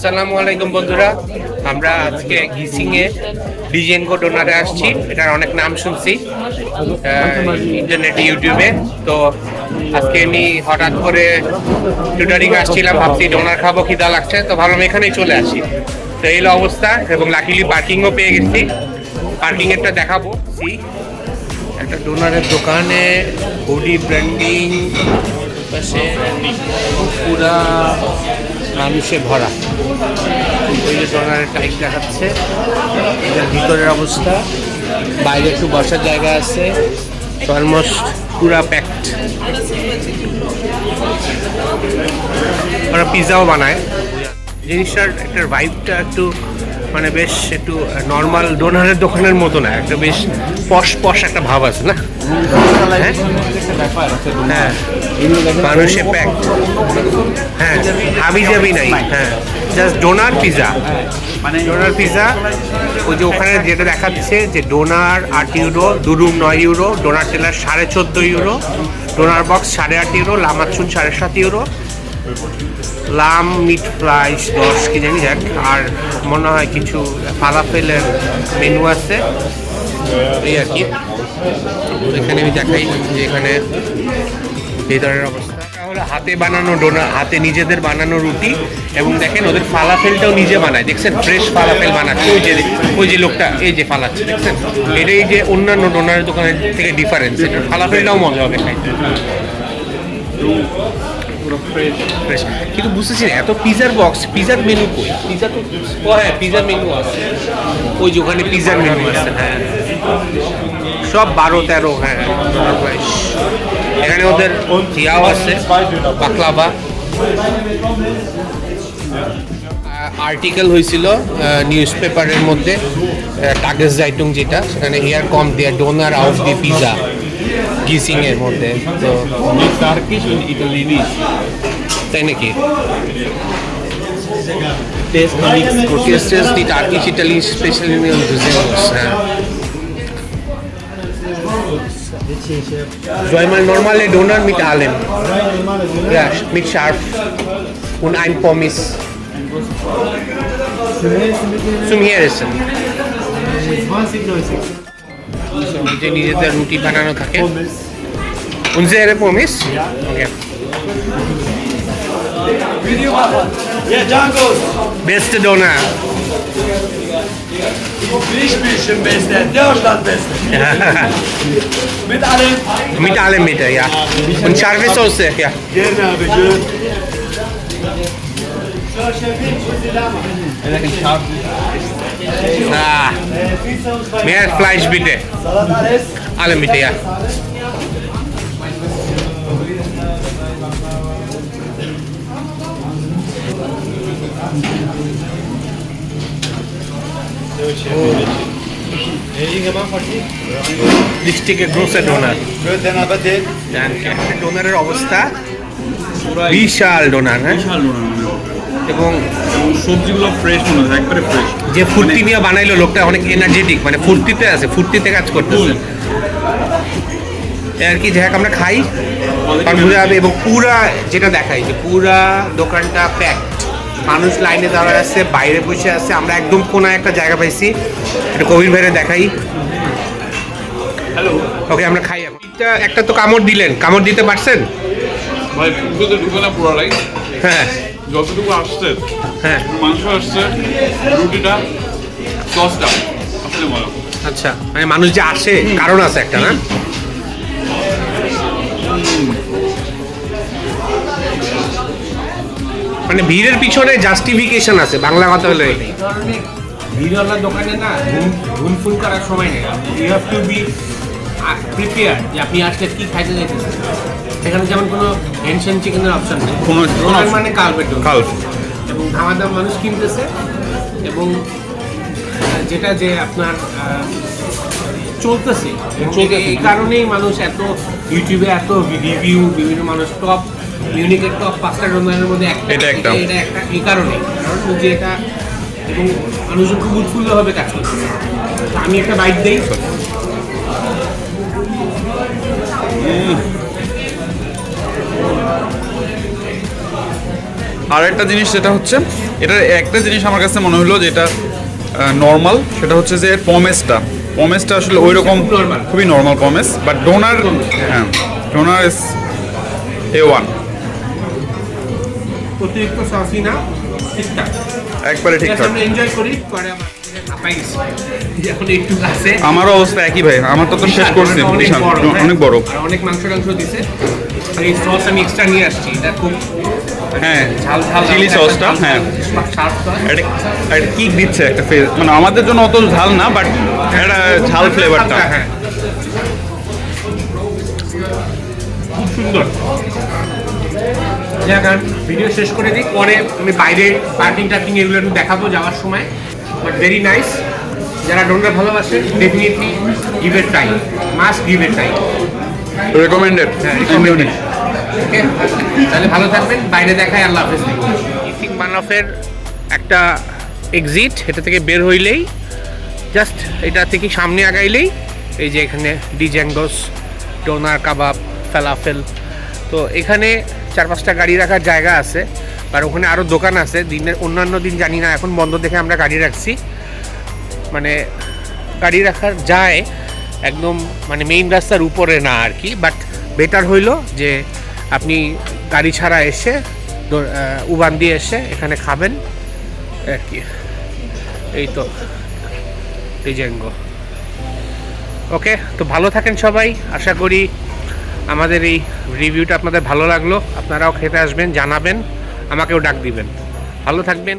আসসালামু আলাইকুম বন্ধুরা, আমরা আজকে গিসিংয়ে ডিজেনকো ডোনারে আসছি। এটার অনেক নাম শুনছি ইন্টারনেটে, ইউটিউবে। তো আজকে আমি হঠাৎ করে টুটারিং আসছিলাম, ভাবছি ডোনার খাবো, খিদা লাগছে, তো ভাবলাম এখানেই চলে আসি। তো এই অবস্থা, এবং লাকিলি পার্কিংও পেয়ে গেছি। পার্কিংয়েরটা দেখাবো। একটা ডোনারের দোকানে বডি ব্র্যান্ডিং পাশে পুরা মানুষে ভরা। ওই যে ডোনারের টাইপ দেখাচ্ছে, এটার ভিতরের অবস্থা। বাইরে একটু বসার জায়গা আছে, অলমোস্ট পুরা প্যাকড। ওরা পিৎজাও বানায়। জিনিসটার একটা ভাইবটা একটু মানে বেশ একটু নর্মাল ডোনারের দোকানের মতো না, একটা বেশ পশ একটা ভাব আছে না? হ্যাঁ, মানুষে প্যাকড। হ্যাঁ, হাবি জাবি নাই। হ্যাঁ, জাস্ট ডোনার পিৎজা, মানে ডোনার পিৎজা। ওই যে ওখানে যেটা দেখাচ্ছে যে doner 8 euro, durum 9 euro, doner teller 14.5 euro, doner box 8.5 euro, lahmacun 7.5 euro, lamb meat fries 10 কি জানি যাক। আর মনে হয় কিছু ফালাফেলের মেনু আছে, এই আর কি। এখানে আমি দেখাই যে এখানে ভেতরের অবস্থা হলো হাতে বানানো ডোনা, হাতে নিজেদের বানানো রুটি। এবং দেখেন ওদের ফালাফেলটাও নিজে বানায়, দেখছেন? ফ্রেশ ফালাফেল বানাচ্ছে। ওই যে লোকটা এই যে ফালাচ্ছে, দেখছেন? এটাই যে অন্যান্য ডোনারের দোকানের থেকে ডিফারেন্স। এটা ফালাফেলটাও মজা হবে খাইতে, ফ্রেশ। কিন্তু বুঝতেছি না, এত পিজার বক্স, পিজার মেনু কই? পিজা তো হ্যাঁ, পিজার মেনু আছে ওই যে ওখানে, পিজার মেনু আছে। হ্যাঁ, সব 12-13। হ্যাঁ, এখানে ওদের ইয়াও আছে, বাকলাভা। আর্টিকেল হয়েছিল নিউজ পেপারের মধ্যে, টাগেস জাইটুং যেটা, সেখানে হেয়ার কম দেয়ার ডোনার আউট দি পিজা গিসিং এর মধ্যে। তো তাই নাকি? Die Turkish Italy especially in Düsseldorf. Zweimal normale Döner mit allem. Ja, mit scharf und ein Pommes. Zum hier essen. যে নিজেদের রুটি বানানো থাকে। Unsere Pommes? Okay. Beste Döner. Nicht beste, Deutschland beste. Mit allem? Mit allem bitte, ja. Und scharfe Soße, ja. Gerne habe ich gehört. Mehr Fleisch bitte. Allem bitte, ja. ডিস্ট্রিক্টের grosser donor. ডোনারের অবস্থা বিশাল donor. হ্যাঁ, এবং সবজিগুলো fresh মনে হয়, একবারে fresh. যে ফুর্তি নিয়ে বানাইলো লোকটা, অনেক এনার্জেটিক, মানে ফুর্তিতে আছে, ফুর্তিতে কাজ করতেছে আর কি। যাই হোক, আমরা খাই, কারণ বোঝা যাবে। এবং পুরা যেটা দেখাই যে পুরা দোকানটা প্যাকড, মানুষ লাইনে দাঁড়ায় আছে, বাইরে বসে আছে। আমরা একদম কোনায় একটা জায়গা পাইছি, এটা কবির ভাইরে দেখাই। হ্যালো, ওকে, আমরা খাই এখন। একটা তো কামড় দিলেন, কামড় দিতে পারছেন? ভাই পুরোতে ঢুকে না পুরোটাই। হ্যাঁ, যতটুকু আসছে, হ্যাঁ, মাংস আসছে, রুটিটা, সসটা আসলে মজা। আচ্ছা, মানে মানুষ যে আসে কারণ আছে একটা, না? মানে ভিড়ের পিছনে জাস্টিফিকেশন আছে, বাংলা কথা হলো এই ভিড়ওয়ালা দোকানে না ঘুমফুল করার সময় নেই। You have to be prepare যে আপনি আসলে কি খাইতে যাইতেছেন। সেখানে যেমন কোনো হেনশন চিকেনের অপশন নেই, মানে কালপেট এবং ধামাদাম মানুষ কিনতেছে। এবং যেটা যে আপনার চলতেছে, এই কারণেই মানুষ এত ইউটিউবে এত রিভিউ, বিভিন্ন মানুষ টপ মিউনিকের টপ 5টা ডোনারের মধ্যে এটা একটা, এই কারণে যে এটা, এবং মানুষজন খুব উৎফুল্লভাবে কাজ করছে। আমি একটা বাইট দিই। আর একটা জিনিস যেটা হচ্ছে এটার একটা জিনিস আমার কাছে মনে হলো যে এটা নর্মাল, সেটা হচ্ছে যে পমেসটা আসলে ওই রকম খুবই নর্মাল পমেস, বাট ডোনার হ্যাঁ ডোনার ইজ A1 অতিরিক্ত সসই না, ঠিকঠাক একবারে ঠিকঠাক। আমরা এনজয় করি, পরে আমার হাঁপাই গেছি এখন একটু আছে। আমারও অবস্থা একই ভাই, আমার তো শেষ করছি, বিশাল অনেক বড়। আর অনেক মাংস দিছে। আর এই সস আমি এক্সট্রা নিয়ে আসছি, এটা খুব হ্যাঁ ঝাল ঝাল চিলি সসটা, হ্যাঁ এটা কিক দিচ্ছে একটা ফেস, মানে আমাদের জন্য অত ঝাল না, বাট এটা ঝাল ফ্লেভারটা। হ্যাঁ খুব সুন্দর। ভিডিও শেষ করে দিই, পরে আমি বাইরে পার্কিং টার্কিং এগুলো একটু দেখাবো যাওয়ার সময়। বাট ভেরি নাইস, যারা ডোনার ভালোবাসে definitely give a try, must give a try. Recommended. Okay, তাহলে ভালো থাকবেন, বাইরে দেখায়। আল্লাহ হাফেজ। ইফিং বানাফের একটা এক্সিট, এটা থেকে বের হইলেই জাস্ট এটা থেকে সামনে আগাইলেই এই যে এখানে ডিজ্যাঙ্গোস, ডোনার কাবাব, ফালাফেল। তো এখানে 4-5টা গাড়ি রাখার জায়গা আছে, আর ওখানে আরও দোকান আছে। দিনের অন্যান্য দিন জানি না, এখন বন্ধ দেখে আমরা গাড়ি রাখছি। মানে গাড়ি রাখার যায় একদম মানে মেইন রাস্তার উপরে না আর কি, বাট বেটার হইলো যে আপনি গাড়ি ছাড়া এসে উবান দিয়ে এসে এখানে খাবেন আর কি। এই তো ডিজ্যাঙ্গো। ওকে, তো ভালো থাকেন সবাই। আশা করি আমাদের এই রিভিউটা আপনাদের ভালো লাগলো। আপনারাও খেতে আসবেন, জানাবেন, আমাকেও ডাক দিবেন। ভালো থাকবেন।